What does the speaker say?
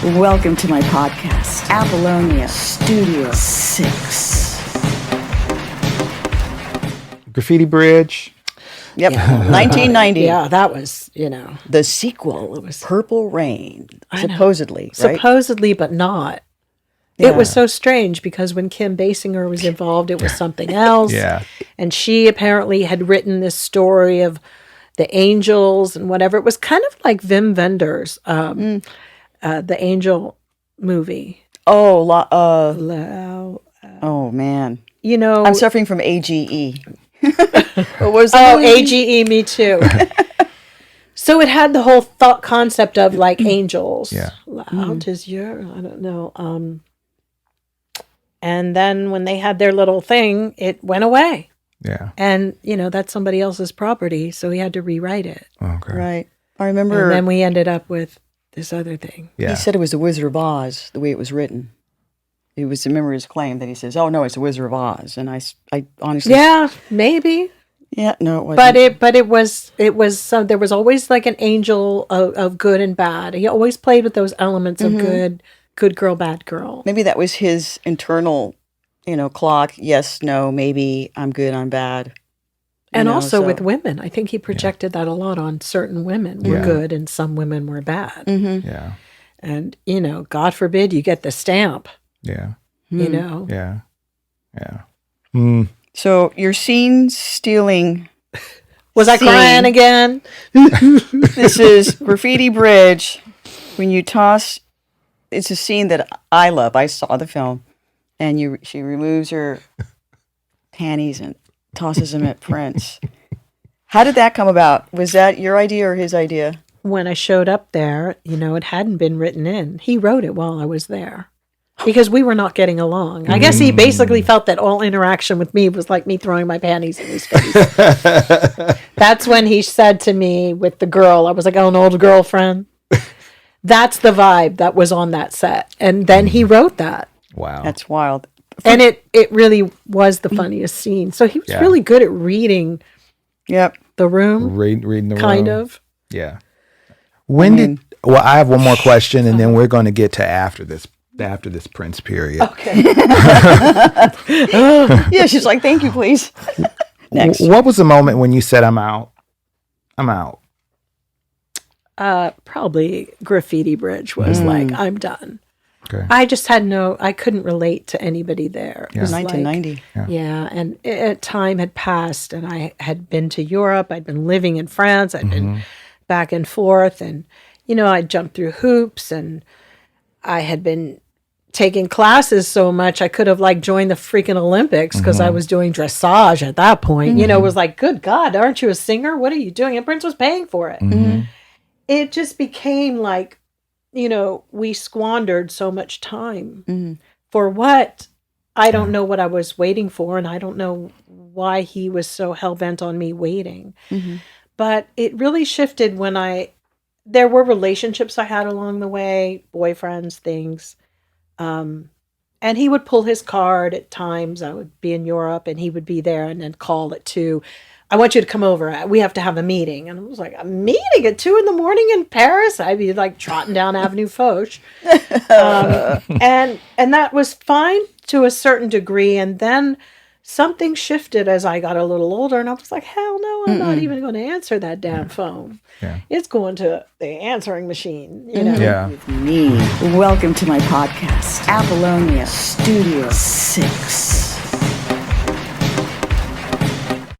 Welcome to my podcast, Apollonia Studio 6. Graffiti Bridge. Yep, 1990. Yeah, that was, The sequel, it was Purple Rain, supposedly, right? Supposedly, but not. Yeah. It was so strange because when Kim Basinger was involved, it was something else. Yeah. And she apparently had written this story of the angels and whatever. It was kind of like Wim Wenders, the Angel movie. Oh, oh man. I'm suffering from AGE. What was the movie? AGE, me too. So it had the whole thought concept of like angels. Yeah. Out is your, I don't know. And then when they had their little thing, it went away. Yeah. And, that's somebody else's property. So he had to rewrite it. Okay. Right. I remember. And then we ended up with this other thing. Yeah. He said it was The Wizard of Oz, the way it was written. It was, remember his claim that he says, oh, no, it's The Wizard of Oz. And I honestly. Yeah, maybe. Yeah, no, it wasn't. But it was there was always like an angel of good and bad. He always played with those elements of good girl, bad girl. Maybe that was his internal, clock. Yes, no, maybe, I'm good, I'm bad. And also with women. I think he projected that a lot on certain women were good and some women were bad. Mm-hmm. Yeah. And, God forbid you get the stamp. Yeah. Yeah. Yeah. Mm. So you're seen stealing. Was I crying again? This is Graffiti Bridge. When you toss, it's a scene that I love. I saw the film, and she removes her panties and tosses them at Prince. How did that come about? Was that your idea or his idea? When I showed up there, it hadn't been written in. He wrote it while I was there. Because we were not getting along. I guess he basically felt that all interaction with me was like me throwing my panties in his face. That's when he said to me with the girl, I was like, oh, an old girlfriend. That's the vibe that was on that set. And then he wrote that. Wow. That's wild. And it really was the funniest scene. So he was really good at reading the room. Reading the room. Kind of. Yeah. I have one more question, and then we're going to get to after this Prince period. Okay. Yeah, she's like, thank you, please. Next. What was the moment when you said, I'm out? I'm out. Probably Graffiti Bridge was like, I'm done. Okay. I just I couldn't relate to anybody there. It was 1990. Yeah, and time had passed, and I had been to Europe. I'd been living in France. I'd been back and forth, and, I jumped through hoops, and I had been taking classes so much I could have joined the freaking Olympics because I was doing dressage at that point. It was like, good God, aren't you a singer? What are you doing? And Prince was paying for it. It just became like, we squandered so much time for what? I don't know what I was waiting for, and I don't know why he was so hell-bent on me waiting. But it really shifted when there were relationships I had along the way, boyfriends, things. And he would pull his card at times. I would be in Europe and he would be there and then call at 2. I want you to come over. We have to have a meeting. And I was like, a meeting at 2 a.m. in Paris? I'd be trotting down Avenue Foch. And that was fine to a certain degree. And then something shifted as I got a little older, and I was like, hell no, I'm not even going to answer that damn phone. Yeah. It's going to the answering machine, Yeah. With me. Welcome to my podcast, Apollonia Studio 6.